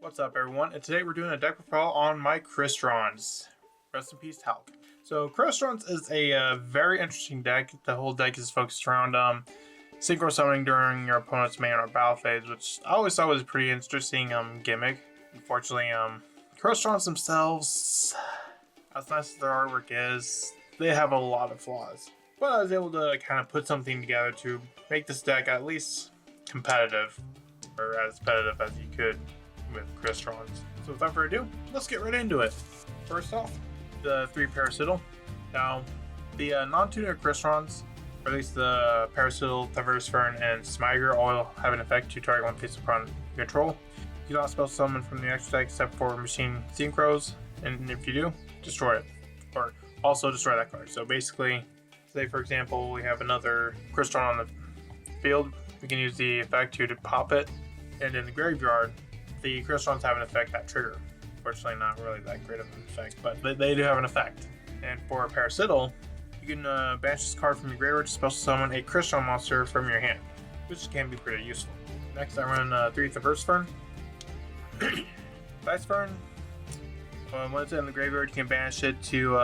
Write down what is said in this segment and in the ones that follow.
What's up, everyone? And today we're doing a deck profile on my Crystrons. Rest in peace, Talc. So Crystrons is a very interesting deck. The whole deck is focused around synchro summoning during your opponent's main or battle phase, which I always thought was a pretty interesting gimmick. Unfortunately, Crystrons themselves, as nice as their artwork is, they have a lot of flaws. But I was able to kind of put something together to make this deck at least competitive, or as competitive as you could with Crystrons. So without further ado, let's get right into it. First off, the 3 Parasital. Now, the non-tuner Crystrons, or at least the Parasital, Diverse Fern, and Smiger, all have an effect to target one face upon control. You cannot spell summon from the extra deck except for machine synchros, and if you do, destroy it. Or also destroy that card. So basically, say for example, we have another Crystron on the field, we can use the effect to pop it, and in the graveyard, the Crystrons have an effect that trigger. Fortunately, not really that great of an effect, but they do have an effect. And for a Parasital, you can banish this card from your graveyard to special summon a Crystron monster from your hand, which can be pretty useful. Next, I run 3 Diverse Fern. Dice Fern, when it's in the graveyard, you can banish it to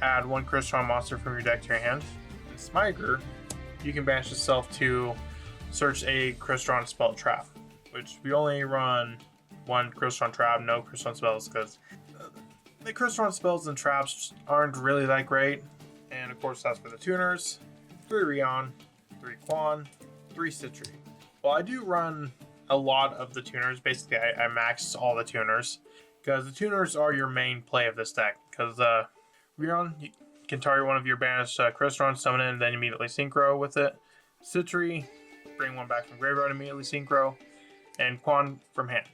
add 1 Crystron monster from your deck to your hand. And Smiger, you can banish itself to search a Crystron spell trap, which we only run 1 Crystron trap, no Crystron spells, because the Crystron spells and traps aren't really that great. And of course, that's for the tuners. 3 Rion, 3 Quan, 3 Citri. Well, I do run a lot of the tuners. Basically, I max all the tuners, because the tuners are your main play of this deck. Because Rion, you can target one of your banished Crystron, summon it, and then immediately synchro with it. Citri, bring one back from graveyard, immediately synchro. And Quan from hand.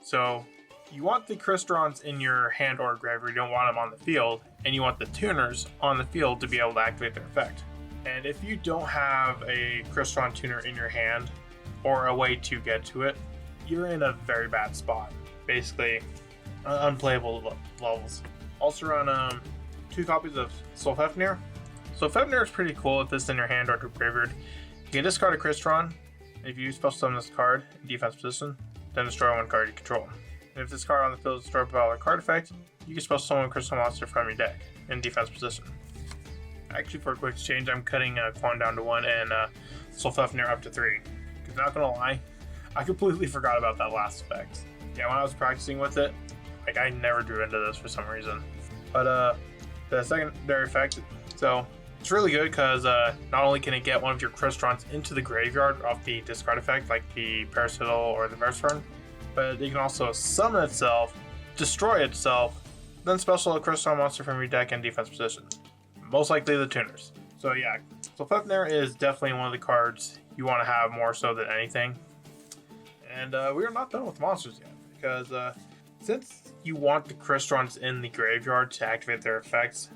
So you want the Crystrons in your hand or graveyard, you don't want them on the field, and you want the tuners on the field to be able to activate their effect. And if you don't have a Crystron tuner in your hand, or a way to get to it, you're in a very bad spot. Basically, unplayable levels. Also run 2 copies of Solfefnir. Solfefnir is pretty cool if this is in your hand or graveyard. You can discard a Crystron. If you special summon this card in defense position, then destroy 1 card you control. And if this card on the field is destroyed by a card effect, you can special summon a Crystron monster from your deck in defense position. Actually, for a quick exchange, I'm cutting Quan down to 1 and Solfefnir up to 3. Because not gonna lie, I completely forgot about that last effect. Yeah, when I was practicing with it, like I never drew into this for some reason. But the secondary effect, so it's really good because not only can it get one of your Crystrons into the graveyard off the discard effect, like the Parasital or the Diverse Fern, but it can also summon itself, destroy itself, then special a Crystron monster from your deck in defense position. Most likely the tuners. So yeah, so Solfefnir is definitely one of the cards you want to have more so than anything. And we are not done with monsters yet, because since you want the Crystrons in the graveyard to activate their effects,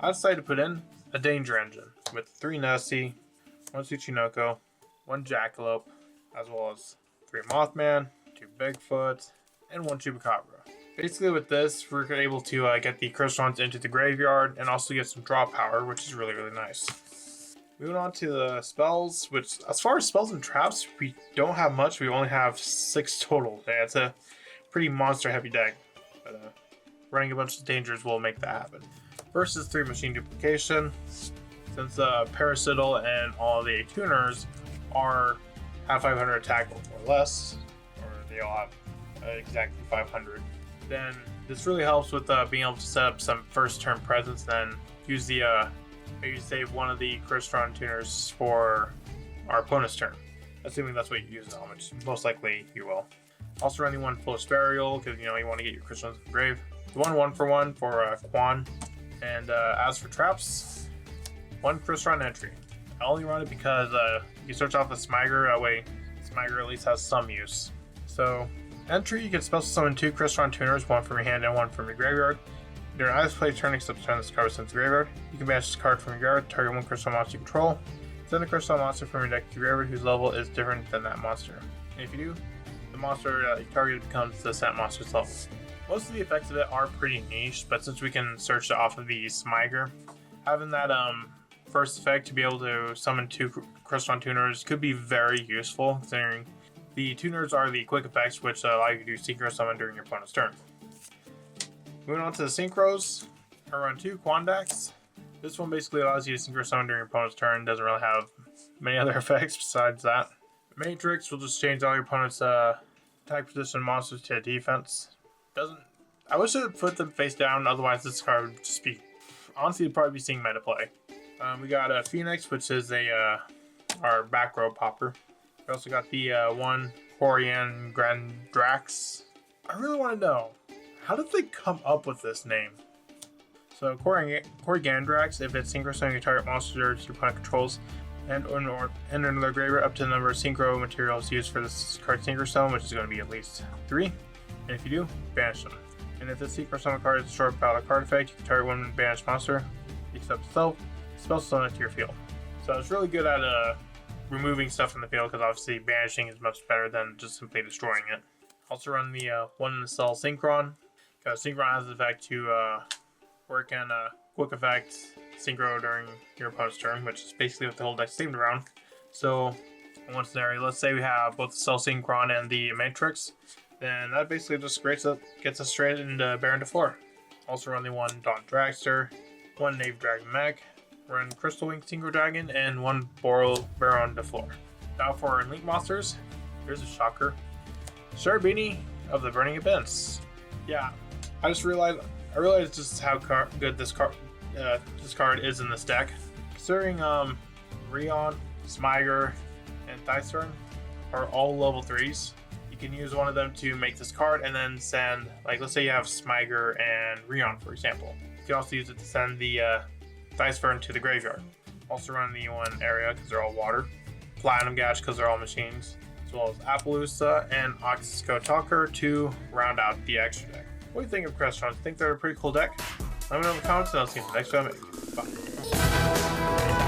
I decided to put in a Danger Engine with 3 Nessie, 1 Tsuchinoko, 1 Jackalope, as well as 3 Mothman, 2 Bigfoot, and 1 Chupacabra. Basically with this, we're able to get the Crystrons into the graveyard and also get some draw power, which is really, really nice. Moving on to the spells, which as far as spells and traps, we don't have much. We only have 6 total. Yeah, it's a pretty monster heavy deck, but running a bunch of dangers will make that happen. First is 3 Machine Duplication. Since Parasital and all the tuners have 500 attack or less, or they all have exactly 500, then this really helps with being able to set up some first turn presence, then use the maybe save one of the Crystron tuners for our opponent's turn, assuming that's what you use now, which most likely you will. Also running 1 Foolish Burial, because you want to get your Crystrons in the grave. 1 1-for-1 for Quan. And as for traps, 1 Crystron entry. I only run it because you search off the Smiger, that way Smiger at least has some use. So, entry, you can special summon 2 Crystron tuners, 1 from your hand and 1 from your graveyard. During either play turn except turn this card since the graveyard, you can banish this card from your graveyard, target 1 Crystron monster you control. Send a Crystron monster from your deck to your graveyard whose level is different than that monster. And if you do, the monster you targeted becomes the sent monster's level. Most of the effects of it are pretty niche, but since we can search it off of the Smiger, having that first effect to be able to summon 2 Crystron tuners could be very useful, considering The tuners are the quick effects, which allow you to do synchro summon during your opponent's turn. Moving on to the synchros, I run 2 Quandax. This one basically allows you to synchro summon during your opponent's turn. Doesn't really have many other effects besides that. Matrix will just change all your opponent's attack position monsters to defense. I wish I would put them face down, otherwise this card would just be, honestly, it'd probably be seeing meta play. We got a Phoenix, which is our back row popper. We also got the one Corian Grandrax. I really want to know, how did they come up with this name? So Corigandrax, if it's synchro summoning a target monster your opponent controls, and enter another graveyard up to the number of synchro materials used for this card synchro summon, which is going to be at least 3. And if you do, banish them. And if the synchro summon card is destroyed by a card effect, you can target one banished monster, except itself, spell summon it to your field. So it's really good at removing stuff from the field, because obviously banishing is much better than just simply destroying it. Also run the one in the cell Synchron, because Synchron has the effect to work in a quick effect synchro during your opponent's turn, which is basically what the whole deck's themed around. So in one scenario, let's say we have both the cell Synchron and the Matrix, then that basically just gets us straight into Baron to 4. Also run the one Dawn Dragster, one Knave Dragon Mech, run Crystal Wing Synchro Dragon, and one Baron to 4. Now for our Link monsters, here's a shocker. Sharbini of the Burning Abyss. Yeah, I realized just how good this card is in this deck. Considering Rion, Smyger, and Thysern are all level 3s, you can use one of them to make this card and then send, like, let's say you have Smyger and Rion, for example. You can also use it to send the Thysern to the graveyard. Also run the one area because they're all water. Platinum Gash because they're all machines. As well as Appaloosa and Oxysco Talker to round out the extra deck. What do you think of Crystrons? Think they're a pretty cool deck? Let me know in the comments and I'll see you in the next time. Bye.